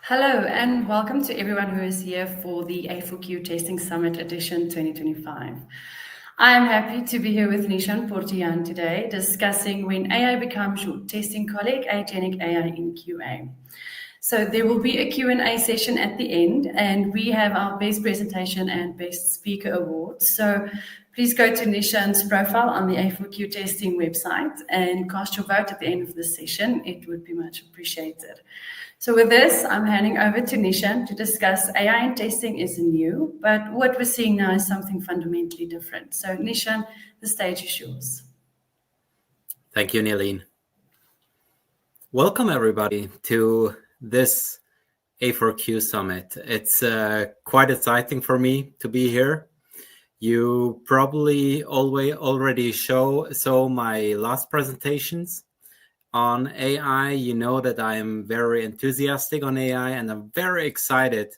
Hello, and welcome to everyone who is here for the A4Q Testing Summit Edition 2025. I am happy to be here with Nishan Portoyan today, discussing when AI becomes your testing colleague, Agentic AI in QA. So there will be a Q&A session at the end, and we have our Best Presentation and Best Speaker Awards. So please go to Nishan's profile on the A4Q Testing website and cast your vote at the end of the session. It would be much appreciated. So with this, I'm handing over to Nishan to discuss AI in testing is new, but what we're seeing now is something fundamentally different. So Nishan, the stage is yours. Thank you, Nileen. Welcome, everybody, to this A4Q Summit. It's quite exciting for me to be here. You probably already saw my last presentations on AI. You know that I am very enthusiastic on AI, and I'm very excited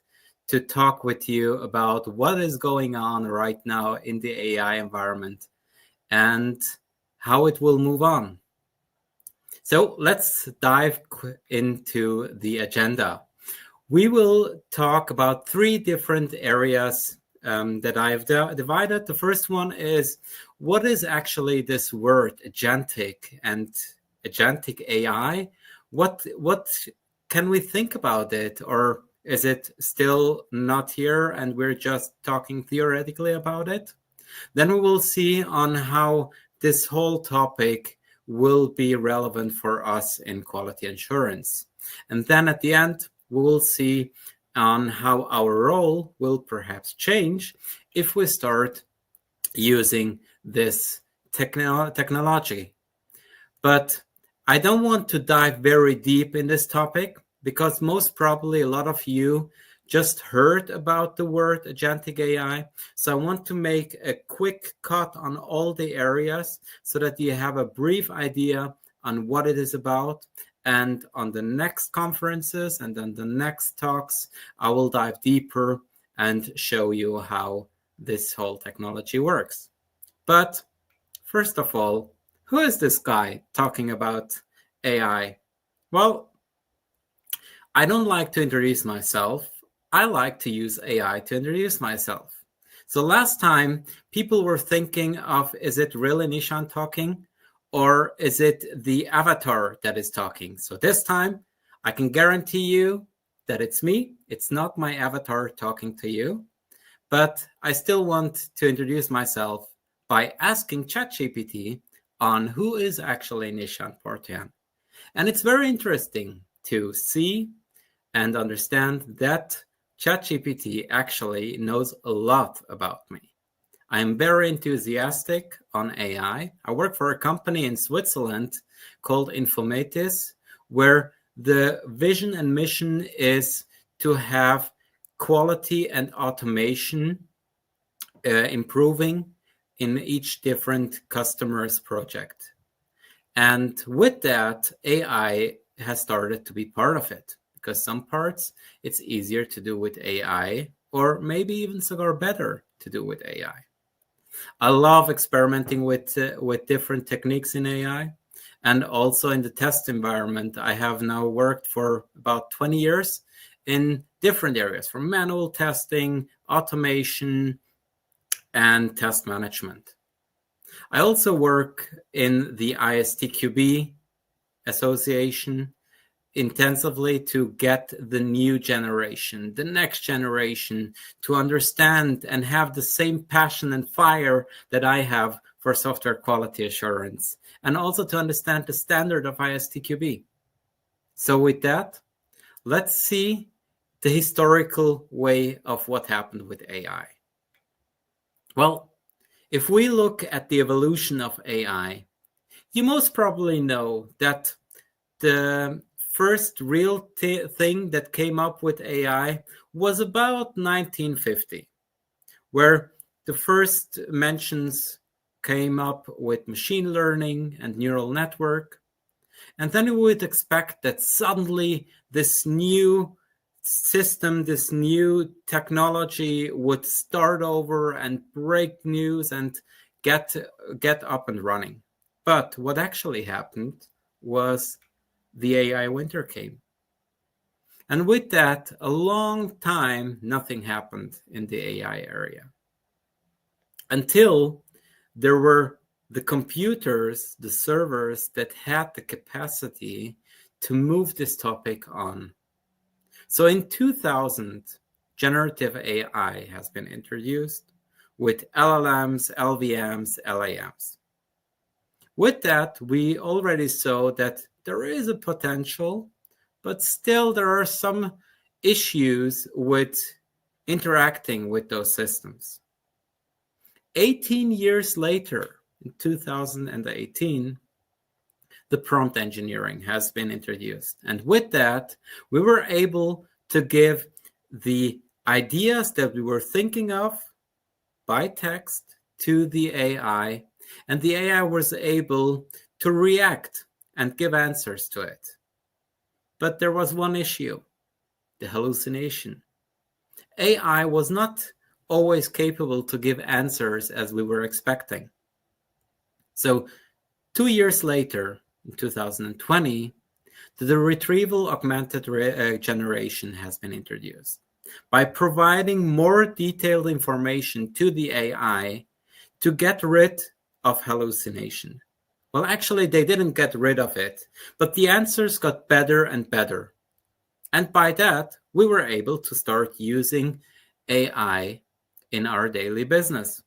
to talk with you about what is going on right now in the AI environment and how it will move on. So let's dive into the agenda. We will talk about three different areas that I've divided. The first one is, what is actually this word agentic and agentic AI? What can we think about it? Or is it still not here and we're just talking theoretically about it? Then we will see on how this whole topic will be relevant for us in quality assurance. And then at the end, we will see on how our role will perhaps change if we start using this technology. But I don't want to dive very deep in this topic because most probably a lot of you just heard about the word agentic AI. So I want to make a quick cut on all the areas so that you have a brief idea on what it is about. And on the next conferences and then the next talks, I will dive deeper and show you how this whole technology works. But first of all, who is this guy talking about AI? Well, I don't like to introduce myself. I like to use AI to introduce myself. So last time, people were thinking of, is it really Nishan talking? Or is it the avatar that is talking? So this time, I can guarantee you that it's me. It's not my avatar talking to you. But I still want to introduce myself by asking ChatGPT on who is actually Nishan Portoyan. And it's very interesting to see and understand that ChatGPT actually knows a lot about me. I am very enthusiastic on AI. I work for a company in Switzerland called Infometis, where the vision and mission is to have quality and automation improving in each different customer's project. And with that, AI has started to be part of it. Because some parts it's easier to do with AI, or maybe even somewhere better to do with AI. I love experimenting with different techniques in AI, and also in the test environment. I have now worked for about 20 years in different areas, from manual testing, automation, and test management. I also work in the ISTQB Association intensively to get the new generation, the next generation, to understand and have the same passion and fire that I have for software quality assurance, and also to understand the standard of ISTQB. So with that, let's see the historical way of what happened with AI. Well, if we look at the evolution of AI, you most probably know that the first real thing that came up with AI was about 1950, where the first mentions came up with machine learning and neural network. And then we would expect that suddenly this new system, this new technology would start over and break news and get up and running. But what actually happened was the AI winter came. And with that, a long time, nothing happened in the AI area. Until there were the computers, the servers that had the capacity to move this topic on. So in 2000, generative AI has been introduced with LLMs, LVMs, LAMs. With that, we already saw that there is a potential, but still there are some issues with interacting with those systems. 18 years later, in 2018, the prompt engineering has been introduced. And with that, we were able to give the ideas that we were thinking of by text to the AI, and the AI was able to react and give answers to it. But there was one issue, the hallucination. AI was not always capable to give answers as we were expecting. So 2 years later, in 2020, the retrieval augmented generation has been introduced. By providing more detailed information to the AI to get rid of hallucination. Well, actually, they didn't get rid of it, but the answers got better and better. And by that, we were able to start using AI in our daily business.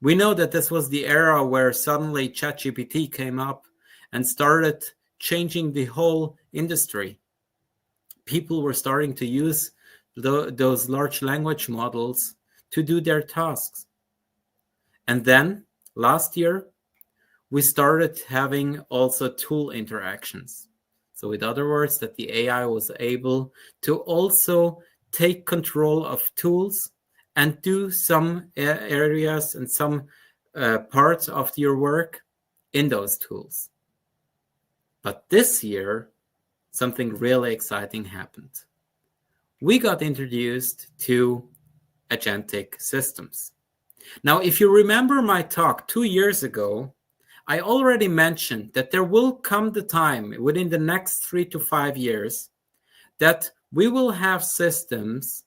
We know that this was the era where suddenly ChatGPT came up and started changing the whole industry. People were starting to use those large language models to do their tasks. And then last year, we started having also tool interactions. So in other words, that the AI was able to also take control of tools and do some areas and some parts of your work in those tools. But this year, something really exciting happened. We got introduced to agentic systems. Now, if you remember my talk 2 years ago, I already mentioned that there will come the time within the next 3 to 5 years that we will have systems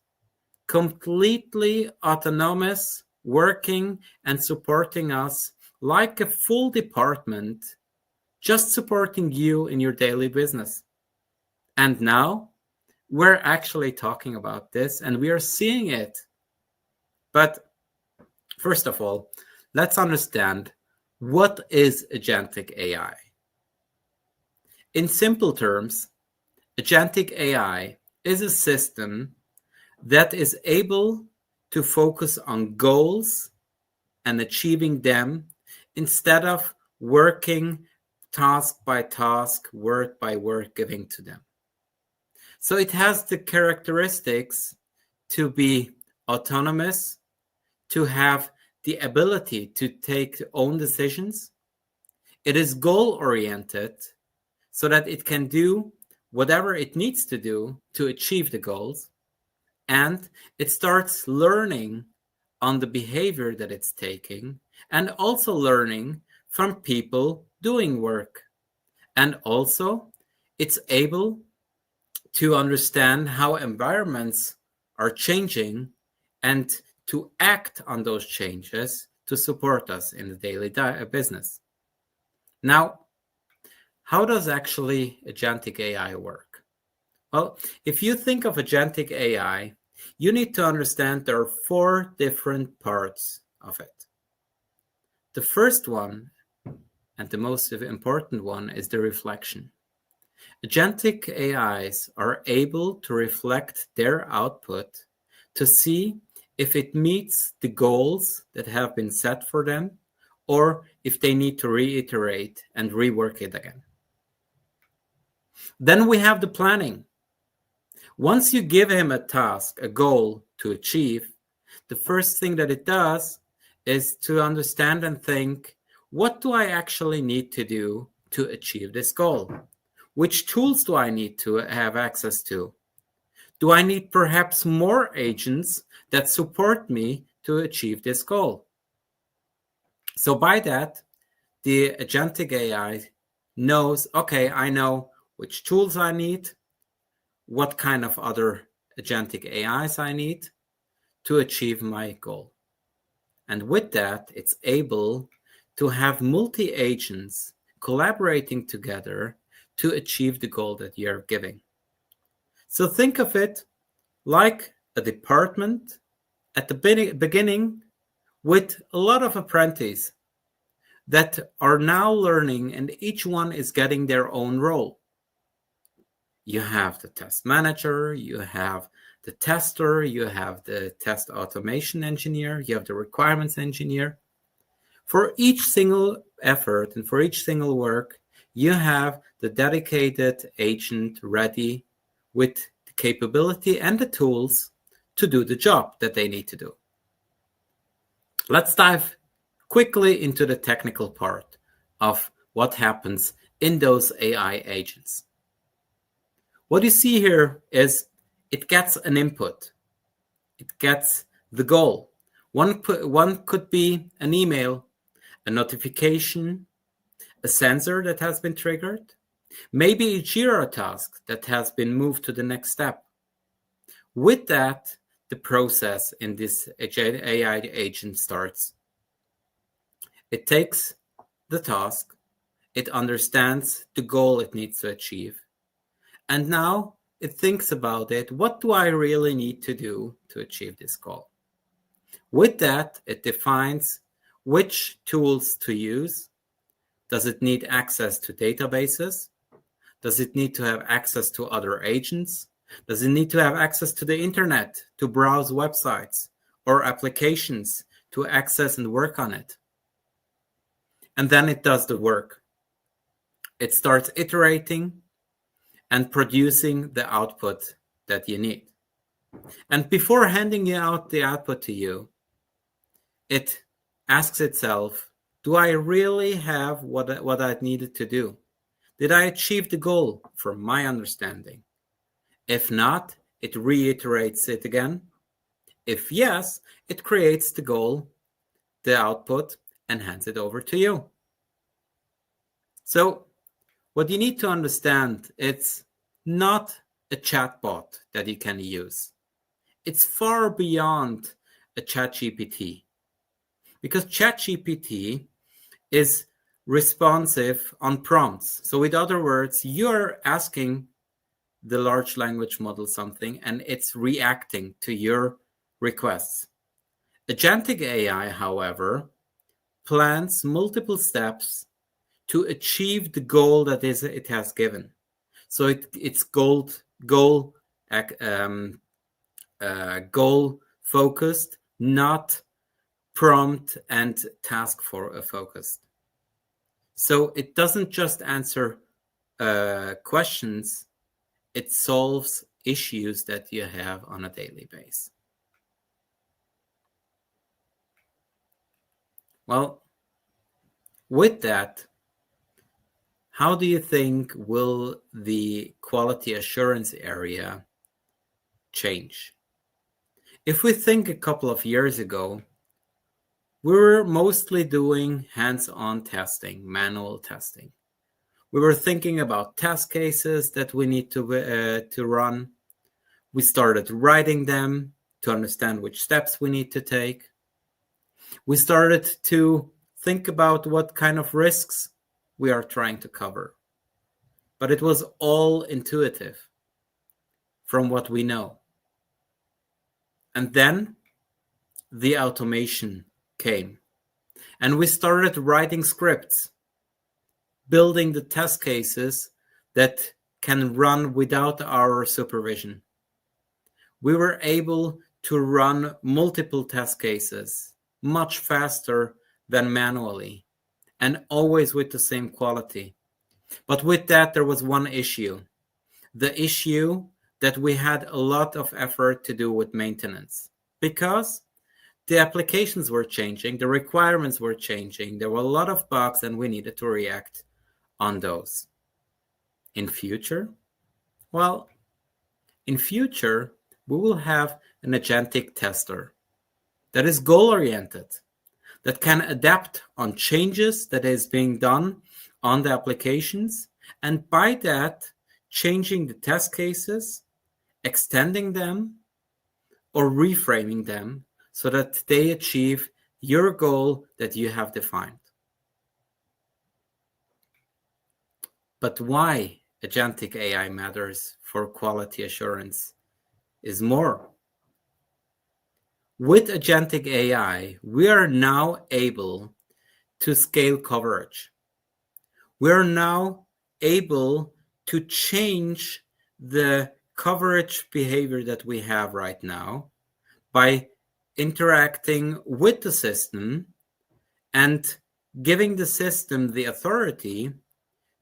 completely autonomous, working and supporting us like a full department, just supporting you in your daily business. And now we're actually talking about this and we are seeing it. But first of all, let's understand, what is agentic AI? In simple terms, agentic AI is a system that is able to focus on goals and achieving them instead of working task by task, word by word, giving to them. So it has the characteristics to be autonomous, to have the ability to take own decisions. It is goal-oriented so that it can do whatever it needs to do to achieve the goals. And it starts learning on the behavior that it's taking and also learning from people doing work. And also it's able to understand how environments are changing and to act on those changes to support us in the daily business. Now, how does actually agentic AI work? Well, if you think of agentic AI, you need to understand there are 4 different parts of it. The first one, and the most important one, is the reflection. Agentic AIs are able to reflect their output to see if it meets the goals that have been set for them, or if they need to reiterate and rework it again. Then we have the planning. Once you give him a task, a goal to achieve, the first thing that it does is to understand and think, what do I actually need to do to achieve this goal? Which tools do I need to have access to? Do I need perhaps more agents that support me to achieve this goal? So by that, the agentic AI knows, okay, I know which tools I need, what kind of other agentic AIs I need to achieve my goal. And with that, it's able to have multi-agents collaborating together to achieve the goal that you're giving. So think of it like a department at the beginning with a lot of apprentices that are now learning, and each one is getting their own role. You have the test manager, you have the tester, you have the test automation engineer, you have the requirements engineer. For each single effort and for each single work, you have the dedicated agent ready with the capability and the tools to do the job that they need to do. Let's dive quickly into the technical part of what happens in those AI agents. What you see here is it gets an input. It gets the goal. One could be an email, a notification, a sensor that has been triggered, maybe a Jira task that has been moved to the next step. With that, the process in this AI agent starts. It takes the task, it understands the goal it needs to achieve, and now it thinks about it. What do I really need to do to achieve this goal? With that, it defines which tools to use. Does it need access to databases? Does it need to have access to other agents? Does it need to have access to the internet to browse websites or applications to access and work on it? And then it does the work. It starts iterating and producing the output that you need. And before handing you out the output to you, it asks itself, do I really have what I needed to do? Did I achieve the goal from my understanding? If not, it reiterates it again. If yes, it creates the goal, the output, and hands it over to you. So what you need to understand, it's not a chatbot that you can use. It's far beyond a ChatGPT, because ChatGPT is responsive on prompts. So in other words, you're asking the large language model something and it's reacting to your requests. Agentic AI, however, plans multiple steps to achieve the goal that it has given. So it's goal focused, not prompt and task focused. So it doesn't just answer questions, it solves issues that you have on a daily basis. Well, with that, how do you think will the quality assurance area change? If we think a couple of years ago, we were mostly doing hands-on testing, manual testing. We were thinking about test cases that we need to run. We started writing them to understand which steps we need to take. We started to think about what kind of risks we are trying to cover. But it was all intuitive from what we know. And then the automation came. And we started writing scripts, building the test cases that can run without our supervision. We were able to run multiple test cases much faster than manually, and always with the same quality. But with that, there was one issue. The issue that we had a lot of effort to do with maintenance, because the applications were changing, the requirements were changing, there were a lot of bugs, and we needed to react on those. In future? Well, in future, we will have an agentic tester that is goal-oriented, that can adapt on changes that is being done on the applications, and by that, changing the test cases extending them, or reframing them so that they achieve your goal that you have defined. But why agentic AI matters for quality assurance is more. With agentic AI, we are now able to scale coverage. We are now able to change the coverage behavior that we have right now by interacting with the system and giving the system the authority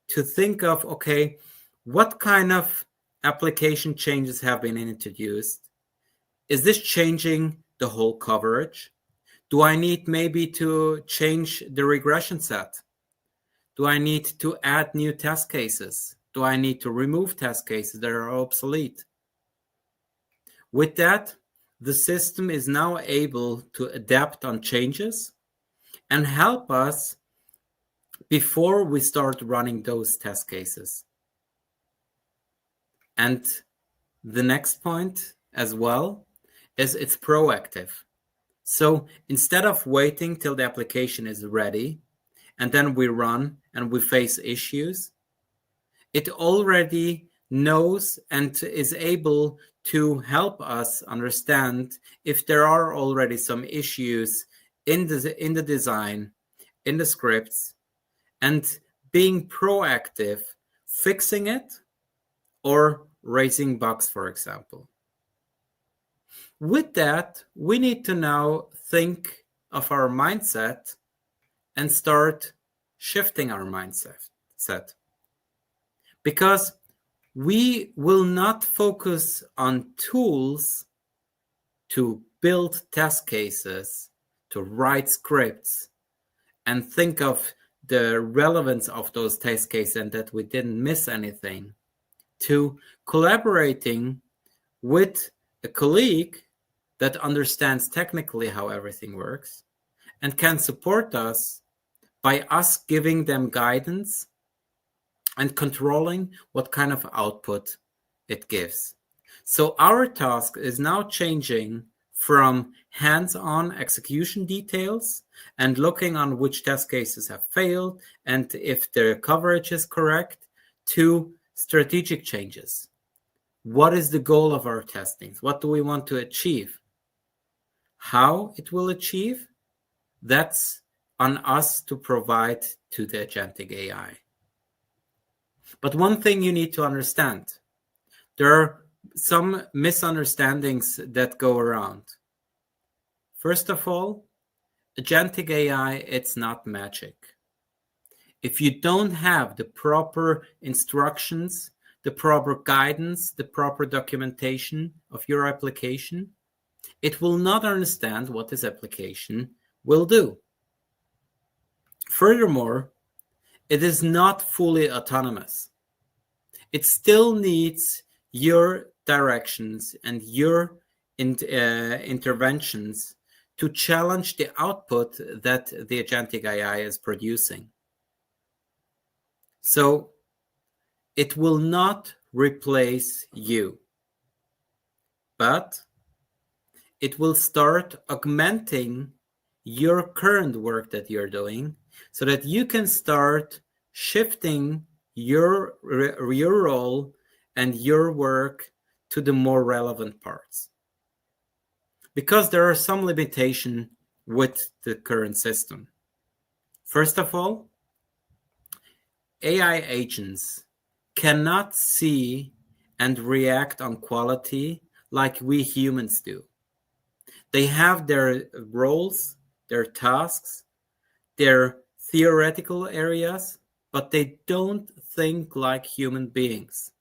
to think of, okay, what kind of application changes have been introduced? Is this changing the whole coverage? Do I need maybe to change the regression set? Do I need to add new test cases? Do I need to remove test cases that are obsolete? With that, the system is now able to adapt on changes and help us before we start running those test cases. And the next point as well is it's proactive. So instead of waiting till the application is ready and then we run and we face issues, it already knows and is able to help us understand if there are already some issues in the design, in the scripts, and being proactive, fixing it or raising bugs, for example. With that, we need to now think of our mindset and start shifting our mindset. Because we will not focus on tools to build test cases, to write scripts, and think of the relevance of those test cases and that we didn't miss anything, to collaborating with a colleague that understands technically how everything works and can support us by us giving them guidance and controlling what kind of output it gives. So our task is now changing from hands-on execution details and looking on which test cases have failed and if the coverage is correct to strategic changes. What is the goal of our testing? What do we want to achieve? How it will achieve? That's on us to provide to the agentic AI. But one thing you need to understand, there are some misunderstandings that go around. First of all, agentic AI, it's not magic. If you don't have the proper instructions, the proper guidance, the proper documentation of your application, it will not understand what this application will do. Furthermore, it is not fully autonomous. It still needs your directions and your interventions to challenge the output that the agentic AI is producing. So it will not replace you, but it will start augmenting your current work that you're doing so that you can start shifting your role and your work to the more relevant parts. Because there are some limitations with the current system. First of all, AI agents cannot see and react on quality like we humans do. They have their roles, their tasks, their theoretical areas, but they don't think like human beings.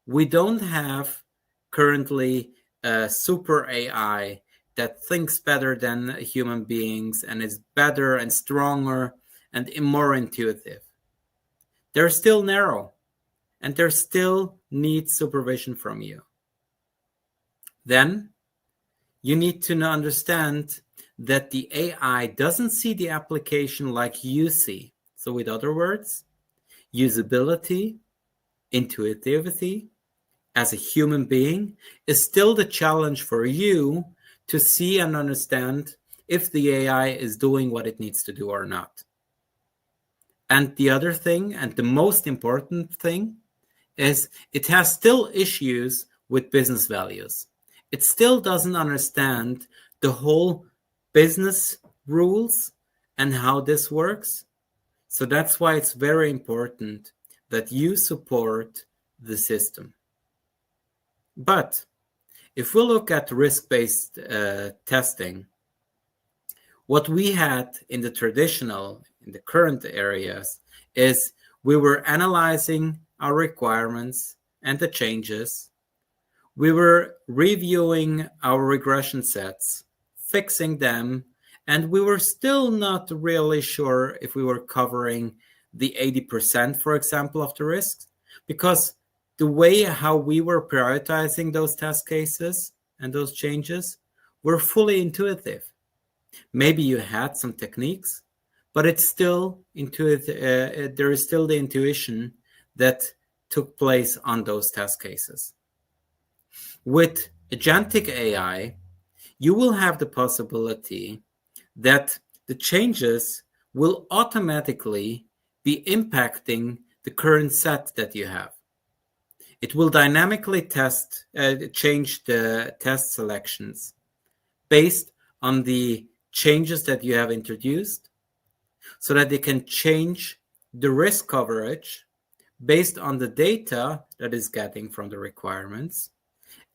We don't have currently a super AI that thinks better than human beings and is better and stronger and more intuitive. They're still narrow and they still need supervision from you. Then you need to understand that the AI doesn't see the application like you see. So with other words, usability, intuitivity, as a human being is still the challenge for you to see and understand if the AI is doing what it needs to do or not. And the other thing, and the most important thing, is it has still issues with business values. It still doesn't understand the whole business rules and how this works. So that's why it's very important that you support the system. But if we look at risk-based testing, what we had in the current areas is we were analyzing our requirements and the changes. We were reviewing our regression sets, fixing them, and we were still not really sure if we were covering the 80%, for example, of the risks, because the way how we were prioritizing those test cases and those changes were fully intuitive. Maybe you had some techniques, but it's still intuitive. There is still the intuition that took place on those test cases. With Agentic AI, you will have the possibility that the changes will automatically be impacting the current set that you have. It will dynamically change the test selections based on the changes that you have introduced, so that they can change the risk coverage based on the data that is getting from the requirements.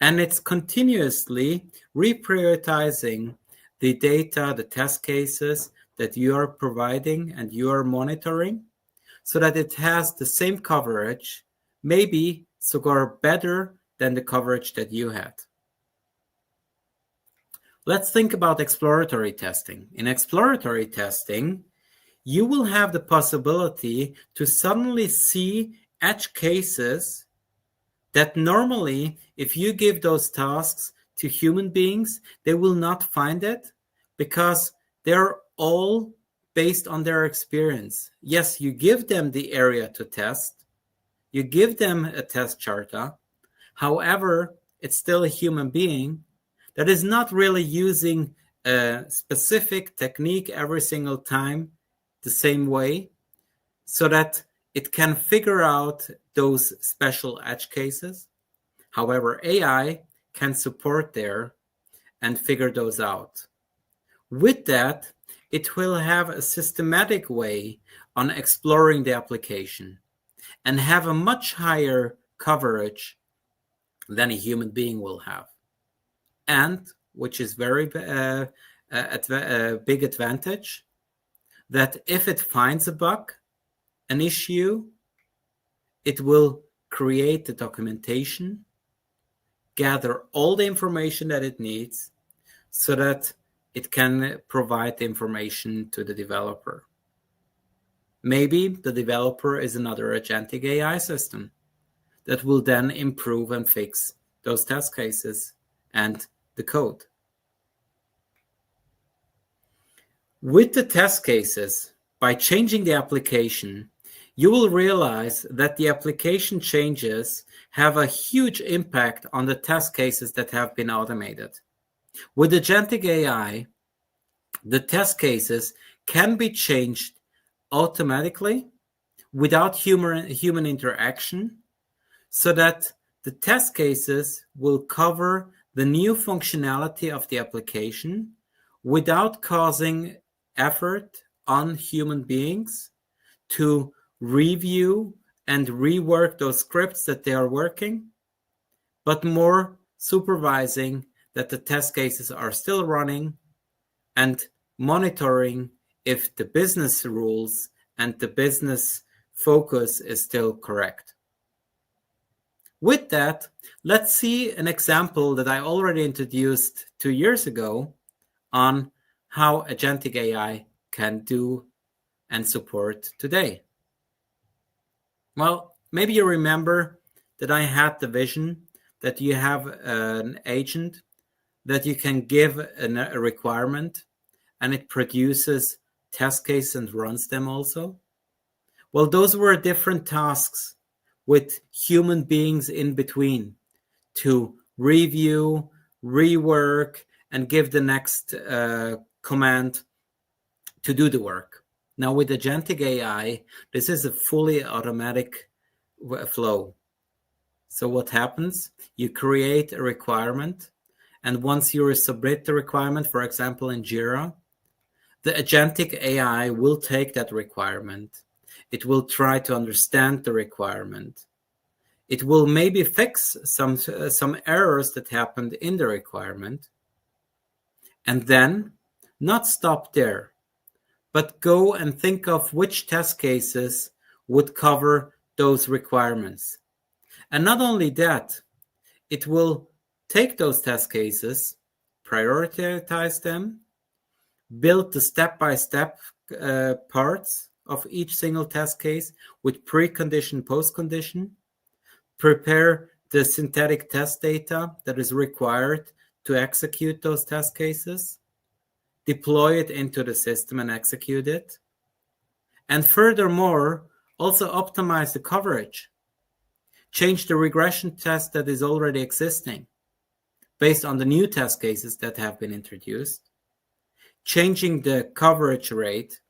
And it's continuously reprioritizing the data, the test cases that you are providing and you are monitoring, so that it has the same coverage, maybe somewhere better than the coverage that you had. Let's think about exploratory testing. In exploratory testing, you will have the possibility to suddenly see edge cases that normally, if you give those tasks to human beings, they will not find it because they're all based on their experience. Yes, you give them the area to test, you give them a test charta. However, it's still a human being that is not really using a specific technique every single time the same way, so that it can figure out those special edge cases. However, AI can support there and figure those out. With that, it will have a systematic way on exploring the application and have a much higher coverage than a human being will have. And, which is very big advantage, that if it finds a bug, an issue, it will create the documentation, gather all the information that it needs, so that it can provide the information to the developer. Maybe the developer is another agentic AI system that will then improve and fix those test cases and the code. With the test cases, by changing the application, you will realize that the application changes have a huge impact on the test cases that have been automated. With Agentic AI, the test cases can be changed automatically without human interaction, so that the test cases will cover the new functionality of the application without causing effort on human beings to review and rework those scripts that they are working, but more supervising that the test cases are still running and monitoring if the business rules and the business focus is still correct. With that, let's see an example that I already introduced 2 years ago on how Agentic AI can do and support today. Well, maybe you remember that I had the vision that you have an agent that you can give a requirement and it produces test cases and runs them also. Well, those were different tasks with human beings in between. to review, rework, and give the next command to do the work. Now with Agentic AI, this is a fully automatic flow. So what happens? You create a requirement, and once you submit the requirement, for example, in Jira, the Agentic AI will take that requirement. It will try to understand the requirement. It will maybe fix some errors that happened in the requirement, and then not stop there, but go and think of which test cases would cover those requirements. And not only that, it will take those test cases, prioritize them, build the step-by-step parts of each single test case with precondition, postcondition, prepare the synthetic test data that is required to execute those test cases, deploy it into the system and execute it, and furthermore, also optimize the coverage. Change the regression test that is already existing based on the new test cases that have been introduced, changing the coverage rate,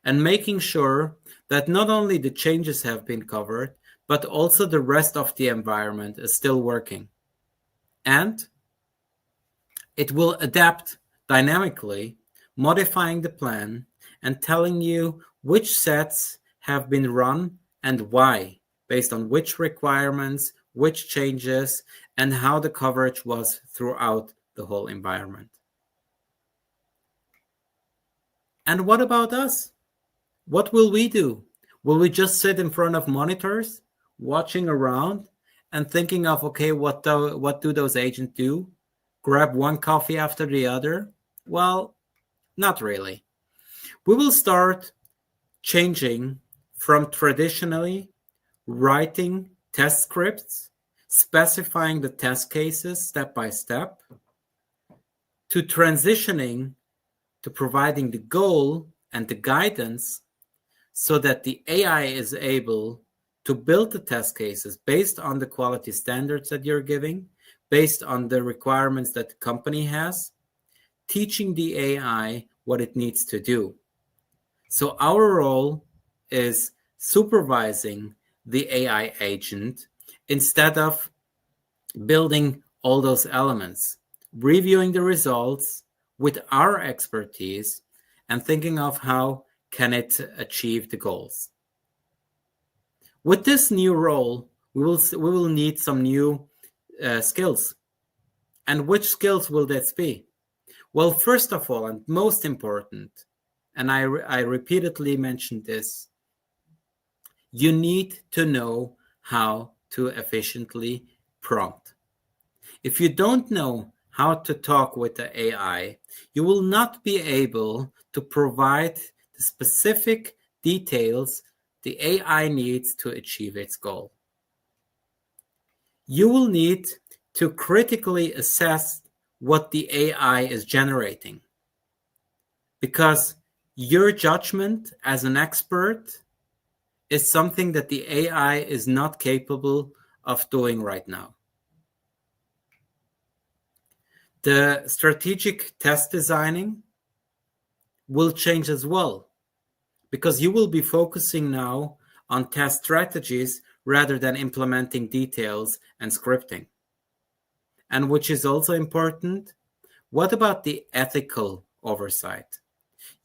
and making sure that not only the changes have been covered, but also the rest of the environment is still working. And it will adapt dynamically, modifying the plan and telling you which sets have been run and why, based on which requirements, which changes, and how the coverage was throughout the whole environment. And what about us? What will we do? Will we just sit in front of monitors, watching around and thinking of, okay, what do those agents do? Grab one coffee after the other? Well, not really. We will start changing from traditionally writing test scripts, specifying the test cases step by step, to transitioning to providing the goal and the guidance so that the AI is able to build the test cases based on the quality standards that you're giving, based on the requirements that the company has, teaching the AI what it needs to do. So our role is supervising the AI agent instead of building all those elements, reviewing the results with our expertise and thinking of how can it achieve the goals. With this new role, we will need some new skills. And which skills will that be? Well, first of all, and most important, and I repeatedly mentioned this, you need to know how to efficiently prompt. If you don't know how to talk with the AI, you will not be able to provide the specific details the AI needs to achieve its goal. You will need to critically assess what the AI is generating, because your judgment as an expert is something that the AI is not capable of doing right now. The strategic test designing will change as well, because you will be focusing now on test strategies rather than implementing details and scripting. And which is also important, what about the ethical oversight?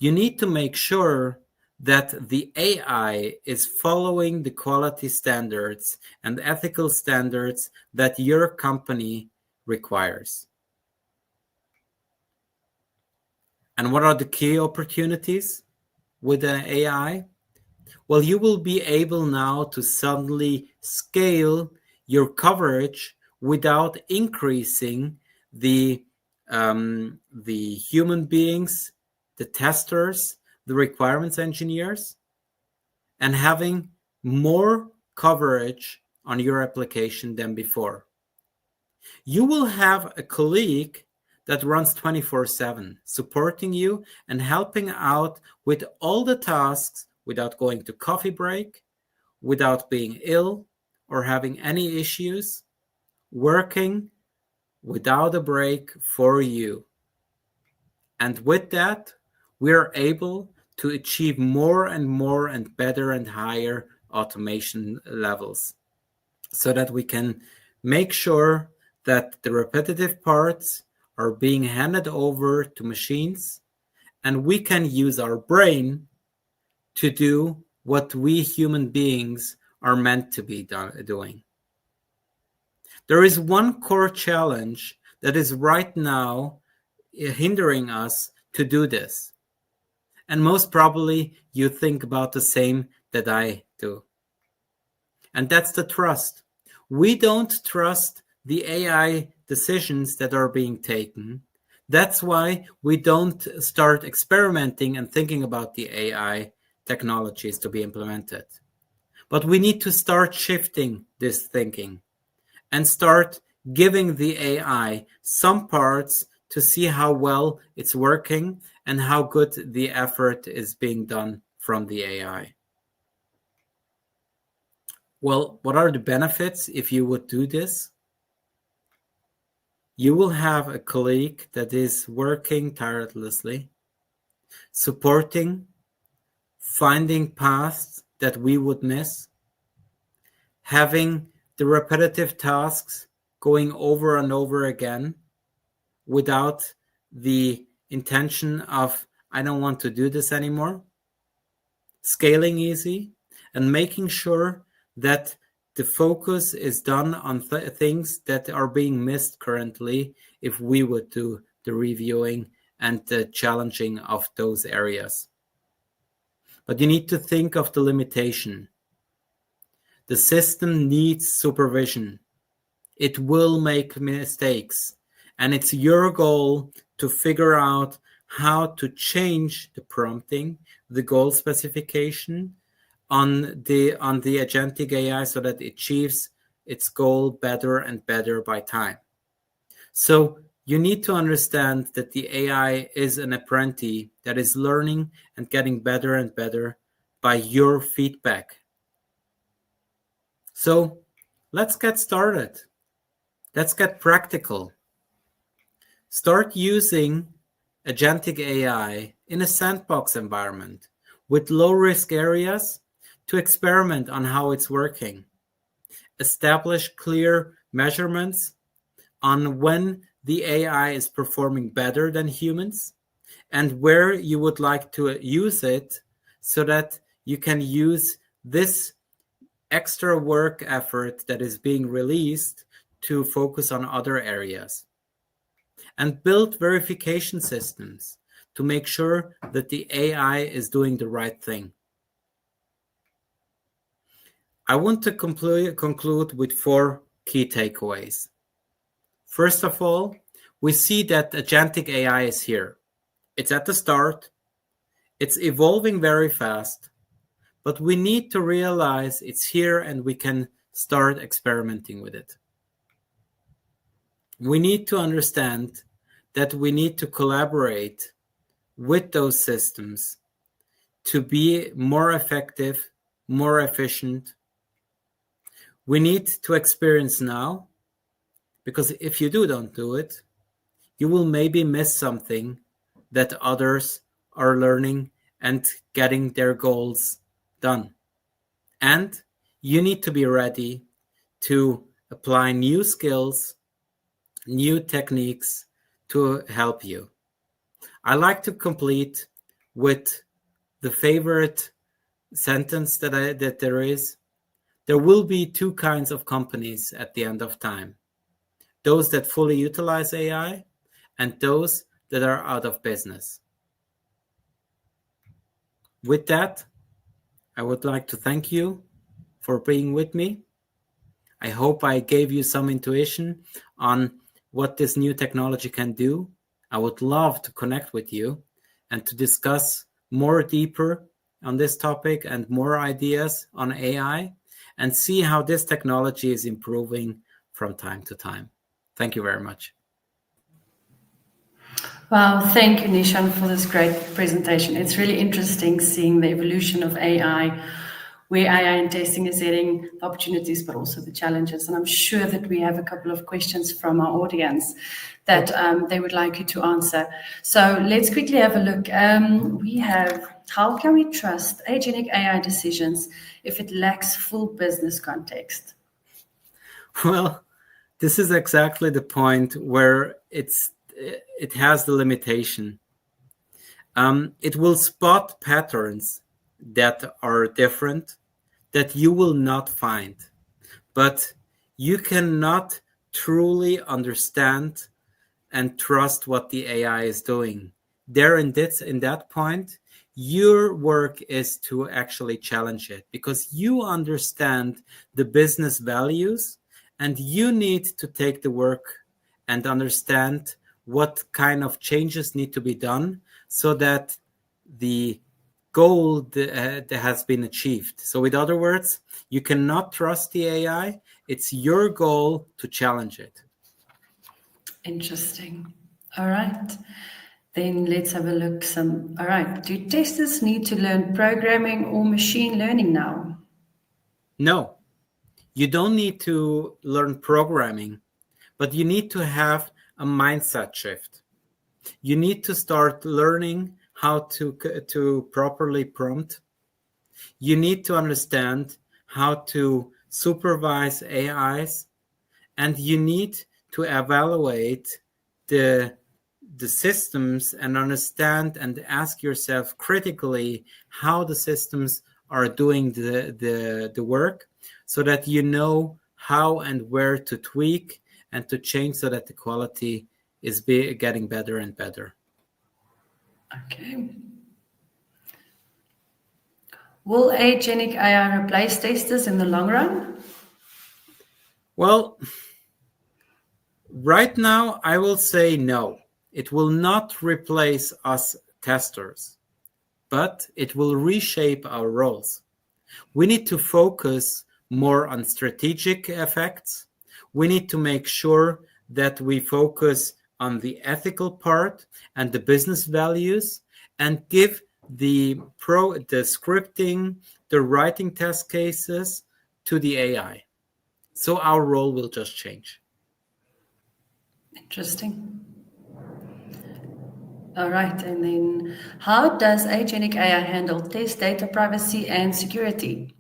You need to make sure that the AI is following the quality standards and ethical standards that your company requires. And what are the key opportunities with the AI? Well, you will be able now to suddenly scale your coverage without increasing the human beings, the testers, the requirements engineers, and having more coverage on your application than before. You will have a colleague that runs 24/7, supporting you and helping out with all the tasks without going to coffee break, without being ill or having any issues, working without a break for you. And with that, we are able to achieve more and more and better and higher automation levels so that we can make sure that the repetitive parts are being handed over to machines, and we can use our brain to do what we human beings are meant to be doing. There is one core challenge that is right now hindering us to do this. And most probably you think about the same that I do. And that's the trust. We don't trust the AI decisions that are being taken. That's why we don't start experimenting and thinking about the AI technologies to be implemented. But we need to start shifting this thinking and start giving the AI some parts to see how well it's working and how good the effort is being done from the AI. Well, what are the benefits if you would do this? You will have a colleague that is working tirelessly, supporting, finding paths that we would miss, having the repetitive tasks going over and over again without the intention of, I don't want to do this anymore, scaling easy, and making sure that the focus is done on things that are being missed currently if we would do the reviewing and the challenging of those areas. But you need to think of the limitation. The system needs supervision. It will make mistakes, and it's your goal to figure out how to change the prompting, the goal specification on the agentic AI so that it achieves its goal better and better by time. So you need to understand that the AI is an apprentice that is learning and getting better and better by your feedback. So let's get started. Let's get practical. Start using agentic AI in a sandbox environment with low-risk areas to experiment on how it's working. Establish clear measurements on when the AI is performing better than humans and where you would like to use it so that you can use this extra work effort that is being released to focus on other areas. And build verification systems to make sure that the AI is doing the right thing. I want to conclude with 4 key takeaways. First of all, we see that agentic AI is here. It's at the start. It's evolving very fast, but we need to realize it's here and we can start experimenting with it. We need to understand that we need to collaborate with those systems to be more effective, more efficient. We need to experience now, because if you don't do it, you will maybe miss something that others are learning and getting their goals done. And you need to be ready to apply new skills, new techniques to help you. I like to complete with the favorite sentence that there is. There will be 2 kinds of companies at the end of time. Those that fully utilize AI and those that are out of business. With that, I would like to thank you for being with me. I hope I gave you some intuition on what this new technology can do. I would love to connect with you and to discuss more deeper on this topic and more ideas on AI and see how this technology is improving from time to time. Thank you very much. Wow, thank you, Nishan, for this great presentation. It's really interesting seeing the evolution of AI where AI and testing is heading, the opportunities, but also the challenges. And I'm sure that we have a couple of questions from our audience that they would like you to answer. So let's quickly have a look. We have, how can we trust agentic AI decisions if it lacks full business context? Well, this is exactly the point where it has the limitation. It will spot patterns that are different that you will not find, but you cannot truly understand and trust what the AI is doing. There in that point, your work is to actually challenge it because you understand the business values and you need to take the work and understand what kind of changes need to be done so that the goal that has been achieved. So in other words, you cannot trust the AI. It's your goal to challenge it. Interesting. All right. Then let's have a look. All right. Do testers need to learn programming or machine learning now? No, you don't need to learn programming, but you need to have a mindset shift. You need to start learning how to properly prompt. You need to understand how to supervise AIs, and you need to evaluate the systems and understand and ask yourself critically how the systems are doing the work so that you know how and where to tweak and to change so that the quality is getting better and better. Okay. Will agentic AI replace testers in the long run? Well, right now I will say no. It will not replace us testers, but it will reshape our roles. We need to focus more on strategic effects. We need to make sure that we focus on the ethical part and the business values and give the scripting, the writing test cases to the AI. So our role will just change. Interesting. All right. And then how does agentic AI handle test data privacy and security?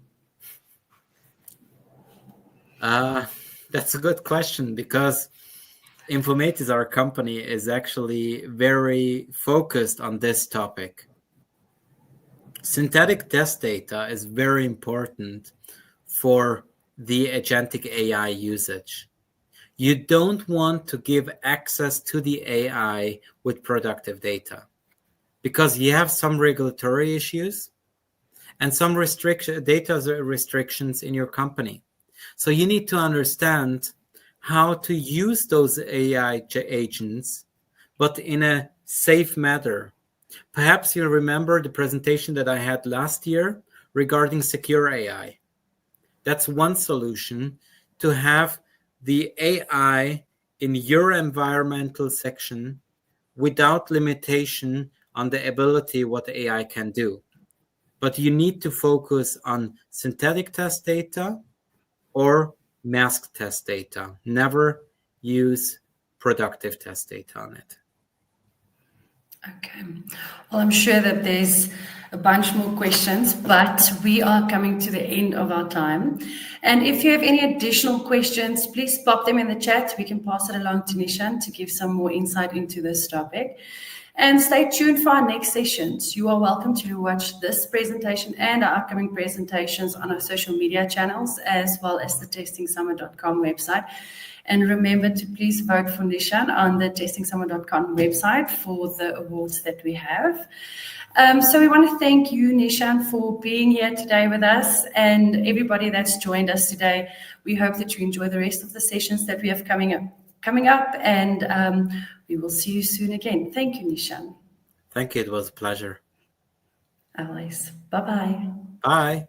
That's a good question because Informatis, our company, is actually very focused on this topic. Synthetic test data is very important for the agentic AI usage. You don't want to give access to the AI with productive data because you have some regulatory issues and some data restrictions in your company. So you need to understand how to use those AI agents, but in a safe manner. Perhaps you remember the presentation that I had last year regarding secure AI. That's one solution, to have the AI in your environmental section without limitation on the ability what AI can do. But you need to focus on synthetic test data or mask test data. Never use productive test data on it. Okay. Well, I'm sure that there's a bunch more questions, but we are coming to the end of our time. And if you have any additional questions, please pop them in the chat. We can pass it along to Nishan to give some more insight into this topic. And stay tuned for our next sessions. You are welcome to watch this presentation and our upcoming presentations on our social media channels, as well as the testingsummit.com website. And remember to please vote for Nishan on the testingsummit.com website for the awards that we have. So we want to thank you, Nishan, for being here today with us, and everybody that's joined us today. We hope that you enjoy the rest of the sessions that we have coming up, and we will see you soon again. Thank you, Nishan. Thank you. It was a pleasure. Always. Bye-bye. Bye.